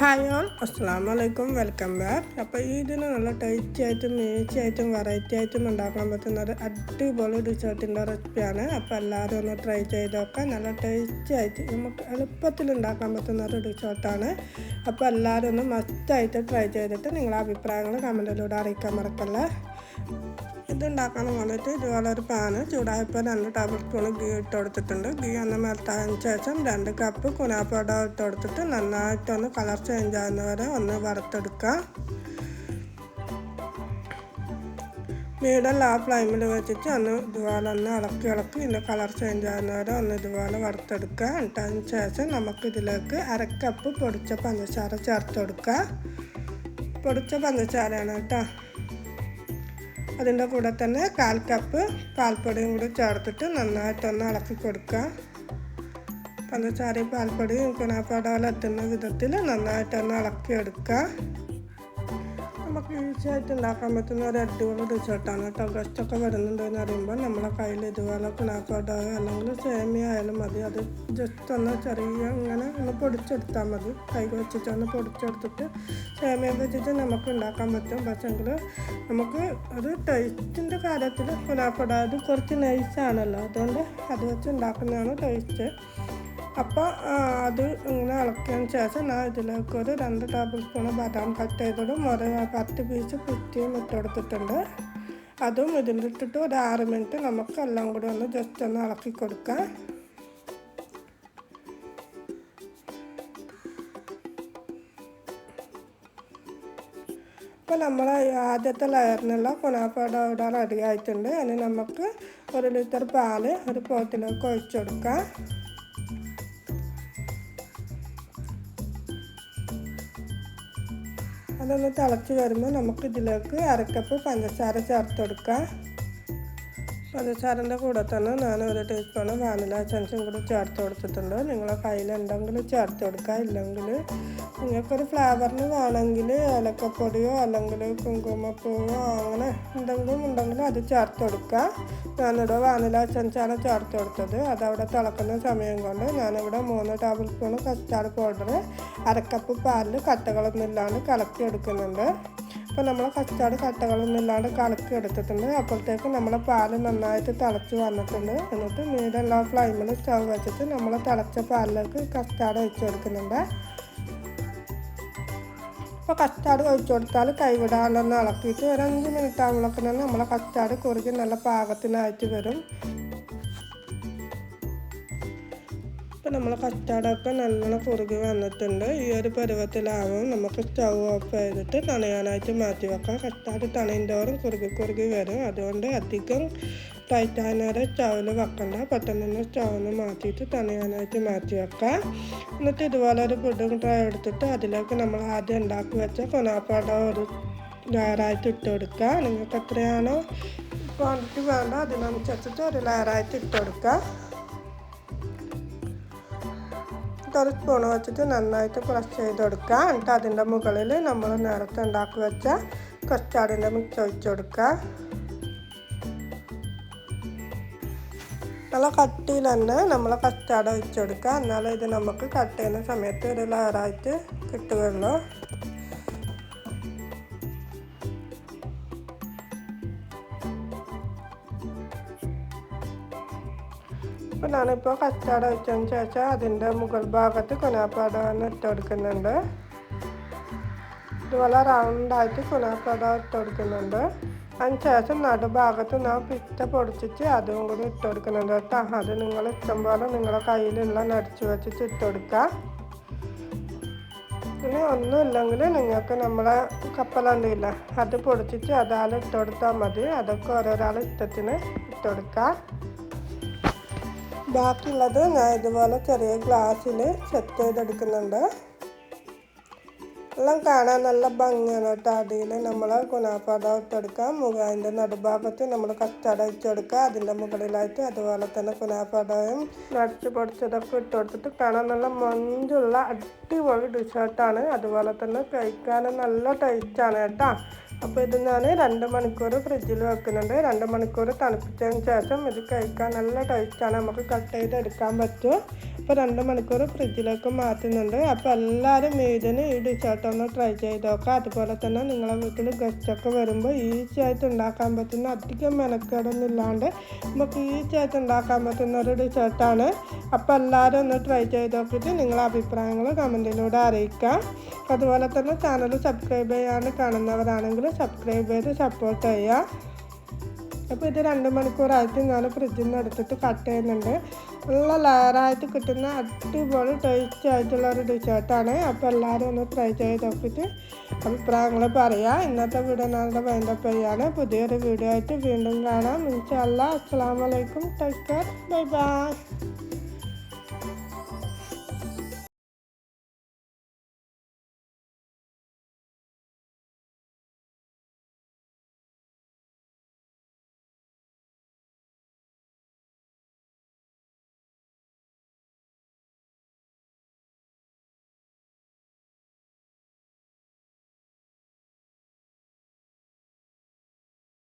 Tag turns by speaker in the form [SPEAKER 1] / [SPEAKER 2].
[SPEAKER 1] Hi all, അസ്സലാമു അലൈക്കും, welcome back. അപ്പോൾ ഇതിന് നല്ല ടേസ്റ്റി ആയിട്ടും ഈസി ആയിട്ടും വെറൈറ്റി ആയിട്ടും ഉണ്ടാക്കാൻ പറ്റുന്ന ഒരു അടിപൊളി ഡിസേർട്ടിൻ്റെ റെസിപ്പിയാണ്. അപ്പോൾ എല്ലാവരും ഒന്ന് ട്രൈ ചെയ്ത് നോക്കാം. നല്ല ടേസ്റ്റി ആയിട്ട് നമുക്ക് എളുപ്പത്തിൽ ഉണ്ടാക്കാൻ പറ്റുന്ന ഒരു ഡിസേർട്ടാണ്. അപ്പോൾ എല്ലാവരും ഒന്ന് മസ്റ്റായിട്ട് ട്രൈ ചെയ്തിട്ട് നിങ്ങളുടെ അഭിപ്രായങ്ങൾ കമൻറ്റിലൂടെ അറിയിക്കാൻ മറക്കല്ലേ. ഇതുണ്ടാക്കാൻ വേണ്ടിയിട്ട് ഇതുപോലെ ഒരു പാന് ചൂടായപ്പോൾ 2 ടേബിൾ സ്പൂൺ ഗീ ഇട്ട് കൊടുത്തിട്ടുണ്ട്. ഗീ ഒന്ന് മെൽട്ടായതിന് ശേഷം 2 കപ്പ് കുനാഫ ഡോ ഇട്ട് കൊടുത്തിട്ട് നന്നായിട്ടൊന്ന് കളർ ചേഞ്ച് ആകുന്നവരെ ഒന്ന് വറുത്തെടുക്കുക. മീഡിയം ഫ്ലെയിമിൽ വെച്ചിട്ട് ഒന്ന് ഇതുപോലെ ഒന്ന് ഇളക്കി ഇതിൻ്റെ കളർ ചേഞ്ച് ആകുന്നവരെ ഒന്ന് ഇതുപോലെ വറുത്തെടുക്കുക. എന്നിട്ടതിന് ശേഷം നമുക്കിതിലേക്ക് 1/2 കപ്പ് പൊടിച്ച പഞ്ചസാര ചേർത്ത് കൊടുക്കുക. പൊടിച്ച പഞ്ചസാരയാണ് കേട്ടോ. അതിൻ്റെ കൂടെ തന്നെ 1/4 കപ്പ് പാൽപ്പൊടിയും കൂടി ചേർത്തിട്ട് നന്നായിട്ടൊന്ന് ഇളക്കി കൊടുക്കുക. പഞ്ചസാരയും പാൽപ്പൊടിയും കുനാഫാടയിൽ എത്തുന്ന വിധത്തിൽ നന്നായിട്ടൊന്ന് ഇളക്കിയെടുക്കുക. നമുക്ക് ഈസിയായിട്ട് ഉണ്ടാക്കാൻ പറ്റുന്ന ഒരു അടിപൊളി ഡിസേർട്ടാണ് കേട്ടോ. ഗസ്റ്റൊക്കെ വരുന്നുണ്ടെന്ന് അറിയുമ്പോൾ നമ്മളെ കയ്യിൽ ഇതുപോലെ കുനാഫാടോ അല്ലെങ്കിൽ സേമിയ ആയാലും മതി. അത് ജസ്റ്റ് ഒന്ന് ചെറിയ ഇങ്ങനെ ഒന്ന് പൊടിച്ചെടുത്താൽ മതി. കൈ വെച്ചിട്ടൊന്ന് പൊടിച്ചെടുത്തിട്ട് സേമിയ വെച്ചിട്ട് നമുക്ക് ഉണ്ടാക്കാൻ പറ്റും. പക്ഷെങ്കിൽ നമുക്ക് ഒരു ടേസ്റ്റിൻ്റെ കാര്യത്തിൽ കുനാഫാടോ അത് കുറച്ച് നൈസാണല്ലോ, അതുകൊണ്ട് അത് വെച്ച് ഉണ്ടാക്കുന്നതാണ് ടേസ്റ്റ്. അപ്പോൾ അത് ഇങ്ങനെ ഇളക്കിയതിന് ശേഷം ഞാൻ ഇതിലേക്ക് ഒരു 2 ടേബിൾ സ്പൂൺ ബദാം കട്ട് ചെയ്തതും ഒരു 10 പീസ് പിറ്റിയും ഇട്ട് കൊടുത്തിട്ടുണ്ട്. അതും ഇതിലിട്ടിട്ട് ഒരു 6 മിനിറ്റ് നമുക്ക് എല്ലാം കൂടി ഒന്ന് ജസ്റ്റ് ഒന്ന് ഇളക്കി കൊടുക്കാം. അപ്പോൾ നമ്മൾ ആദ്യത്തെ ലെയറിനുള്ള കുനാഫാടോ ഇവിടെ റെഡി ആയിട്ടുണ്ട്. ഇനി നമുക്ക് 1 ലിറ്റർ പാല് ഒരു പോട്ടിലേക്ക് ഒഴിച്ചു കൊടുക്കാം. അതൊന്ന് തിളച്ച് വരുമ്പോൾ നമുക്ക് ഇതിലേക്ക് 1/2 കപ്പ് പഞ്ചസാര ചേർത്ത് കൊടുക്കാം. പഞ്ചസാരൻ്റെ കൂടെ തന്നെ ഞാൻ 1 ടീസ്പൂൺ വാനില എസൻസും കൂടി ചേർത്ത് കൊടുത്തിട്ടുണ്ട്. നിങ്ങളെ കയ്യിലുണ്ടെങ്കിൽ ചേർത്ത് കൊടുക്കുക. ഇല്ലെങ്കിൽ നിങ്ങൾക്കൊരു ഫ്ലേവറിന് വേണമെങ്കിൽ ഏലക്കപ്പൊടിയോ അല്ലെങ്കിൽ കുങ്കുമപ്പൂവോ അങ്ങനെ ഉണ്ടെങ്കിൽ അത് ചേർത്ത് കൊടുക്കുക. ഞാനിവിടെ വാനില എസൻസാണ് ചേർത്ത് കൊടുത്തത്. അതവിടെ തിളക്കുന്ന സമയം കൊണ്ട് ഞാനിവിടെ 3 table spoon custard powder 1/2 cup പാലിൽ കട്ടകളൊന്നും ഇല്ലാണ്ട് കലക്കി എടുക്കുന്നുണ്ട്. അപ്പോൾ നമ്മൾ കസ്റ്റാർഡ് കട്ടകളൊന്നും ഇല്ലാണ്ട് കലക്കി എടുത്തിട്ടുണ്ട്. അപ്പോഴത്തേക്ക് നമ്മളെ പാല് നന്നായിട്ട് തിളച്ച് വന്നിട്ടുണ്ട്. എന്നിട്ട് മീഡിയം ഫ്ലെയിമിൽ സ്റ്റവ് വെച്ചിട്ട് നമ്മൾ തിളച്ച പാലിലേക്ക് കസ്റ്റാർഡ് ഒഴിച്ച് കൊടുക്കുന്നുണ്ട്. അപ്പോൾ കസ്റ്റാർഡ് ഒഴിച്ച് കൊടുത്താൽ കൈവിടാണ്ടൊന്ന് ഇളക്കിയിട്ട് ഒരു 5 മിനിറ്റ് ആകുമ്പോഴേക്ക് തന്നെ നമ്മളെ കസ്റ്റാർഡ് കുറുകി നല്ല പാകത്തിനായിട്ട് വരും. ഇപ്പോൾ നമ്മൾ കസ്റ്റാർഡൊക്കെ നല്ലോണം കുറുകി വന്നിട്ടുണ്ട്. ഈ ഒരു പരുവത്തിലാവും നമുക്ക് സ്റ്റവ് ഓഫ് ചെയ്തിട്ട് തണയാനായിട്ട് മാറ്റി വെക്കാം. കസ്റ്റാർഡ് തണയുന്തോറും കുറുകി വരും. അതുകൊണ്ട് അധികം ടൈറ്റായ നേരം സ്റ്റൗവിൽ വെക്കണ്ട. പെട്ടെന്ന് തന്നെ സ്റ്റൗവിന് മാറ്റിയിട്ട് തണയാനായിട്ട് മാറ്റി വെക്കാം. എന്നിട്ട് ഇതുപോലെ ഒരു പുഡിംഗ് ട്രേ എടുത്തിട്ട് അതിലേക്ക് നമ്മൾ ആദ്യം ഉണ്ടാക്കി വെച്ച കുനാഫാടോ ഒരു ലെയറായിട്ട് ഇട്ട് കൊടുക്കുക. നിങ്ങൾക്ക് എത്രയാണോ ക്വാണ്ടിറ്റി വേണ്ട അതിനനുസരിച്ചിട്ട് ഒരു ലെയറായിട്ട് ഇട്ട് കൊടുക്കുക. 1 സ്പൂൺ വെച്ചിട്ട് നന്നായിട്ട് ക്രഷ് ചെയ്ത് കൊടുക്കുക. എന്നിട്ട് അതിൻ്റെ മുകളിൽ നമ്മൾ നേരത്തെ ഉണ്ടാക്കി വെച്ച കസ്റ്റാർഡിൻ്റെ മിക്സ് ഒഴിച്ച് കൊടുക്കുക. നല്ല കട്ടിയിൽ തന്നെ നമ്മൾ കസ്റ്റാർഡ് ഒഴിച്ച് കൊടുക്കുക. എന്നാലും ഇത് നമുക്ക് കട്ട് ചെയ്യുന്ന സമയത്ത് ഒരു ലെയറായിട്ട് കിട്ടുകയുള്ളൂ. അപ്പോൾ ഞാനിപ്പോൾ കസ്റ്റാർഡ് ഒഴിച്ചതിന് ശേഷം അതിൻ്റെ മുകൾ ഭാഗത്ത് കുനാഫാടോ ഇട്ട് കൊടുക്കുന്നുണ്ട്. ഇതുപോലെ റൗണ്ടായിട്ട് കുനാഫാടോ ഇട്ട് കൊടുക്കുന്നുണ്ട്. അതിന് ശേഷം നടുഭാഗത്ത് ഞാൻ പിസ്ത പൊടിച്ചിട്ട് അതും കൂടി ഇട്ട് കൊടുക്കുന്നുണ്ട് കേട്ടോ. അത് നിങ്ങൾ ഇഷ്ടം പോലെ നിങ്ങളുടെ കയ്യിലുള്ള നടിച്ച് വെച്ചിട്ട് ഇട്ട് കൊടുക്കുക. ഇനി ഒന്നുമില്ലെങ്കിൽ നിങ്ങൾക്ക് നമ്മളെ കപ്പലണ്ടില്ല അത് പൊടിച്ചിട്ട് അതാൽ ഇട്ട് കൊടുത്താൽ മതി. അതൊക്കെ ഓരോരാളുടെ ഇഷ്ടത്തിന് ഇട്ട് കൊടുക്കുക. ബാക്കിയുള്ളത് ഞാൻ ഇതുപോലെ ചെറിയ ഗ്ലാസ്സിൽ സെറ്റ് ചെയ്തെടുക്കുന്നുണ്ട്. എല്ലാം കാണാൻ നല്ല ഭംഗിയാണ് കേട്ടോ. അതിൽ നമ്മൾ കുനാഫട ഇട്ടെടുക്കാം. അതിൻ്റെ നടുഭാഗത്ത് നമ്മൾ കസ്റ്റാർഡ് ഒഴിച്ചെടുക്കുക. അതിൻ്റെ മുകളിലായിട്ട് അതുപോലെ തന്നെ കുനാഫടയും നട്സ് പൊടിച്ചതൊക്കെ ഇട്ട് കൊടുത്തിട്ട് കാണാൻ നല്ല മൊഞ്ചുള്ള അടിപൊളി ഡിഷേർട്ടാണ്. അതുപോലെ തന്നെ കഴിക്കാൻ നല്ല ടേസ്റ്റാണ് കേട്ടോ. അപ്പോൾ ഇത് ഞാൻ 2 മണിക്കൂർ ഫ്രിഡ്ജിൽ വെക്കുന്നുണ്ട്. 2 മണിക്കൂർ തണുപ്പിച്ചതിന് ശേഷം ഇത് കഴിക്കാൻ നല്ല ടേസ്റ്റാണ്. നമുക്ക് കട്ട് ചെയ്തെടുക്കാൻ പറ്റും. അപ്പോൾ 2 മണിക്കൂർ ഫ്രിഡ്ജിലേക്ക് മാറ്റുന്നുണ്ട്. അപ്പോൾ എല്ലാവരും ഇതിന് ഈ ഡിഷേർട്ടൊന്ന് ട്രൈ ചെയ്ത് നോക്കുക. അതുപോലെ തന്നെ നിങ്ങളെ വീട്ടിൽ ഗസ്റ്റൊക്കെ വരുമ്പോൾ ഈസി ആയിട്ട് ഉണ്ടാക്കാൻ പറ്റുന്ന, അധികം മെനക്കേടൊന്നും ഇല്ലാണ്ട് നമുക്ക് ഈസി ആയിട്ട് ഉണ്ടാക്കാൻ പറ്റുന്ന ഒരു ഡിഷേർട്ടാണ്. അപ്പോൾ എല്ലാവരും ഒന്ന് ട്രൈ ചെയ്ത് നോക്കിയിട്ട് നിങ്ങളെ അഭിപ്രായങ്ങൾ കമൻറ്റിലൂടെ അറിയിക്കാം. അതുപോലെ തന്നെ ചാനൽ സബ്സ്ക്രൈബ് ചെയ്യാണ്ട് കാണുന്നവരാണെങ്കിൽ സബ്സ്ക്രൈബ് ചെയ്ത് സപ്പോർട്ട് ചെയ്യുക. അപ്പോൾ ഇത് 2 മണിക്കൂറായിട്ട് ഞാൻ ഫ്രിഡ്ജിൽ നിന്ന് എടുത്തിട്ട് കട്ട് ചെയ്യുന്നുണ്ട്. നല്ല ലെയറായിട്ട് കിട്ടുന്ന അടിപൊളി ടേസ്റ്റി ആയിട്ടുള്ള ഒരു ഡിഷേർട്ടാണ്. അപ്പോൾ എല്ലാവരും ഒന്ന് ട്രൈ ചെയ്ത് നോക്കിയിട്ട് അഭിപ്രായങ്ങൾ പറയുക. ഇന്നത്തെ വീഡിയോ ഞങ്ങളുടെ വൈൻഡപ്പ് ചെയ്യാണ്. പുതിയൊരു വീഡിയോ ആയിട്ട് വീണ്ടും കാണാം. ഇൻഷാ അല്ലാഹ്. അസ്സലാമു അലൈക്കും. Take care. Bye bye.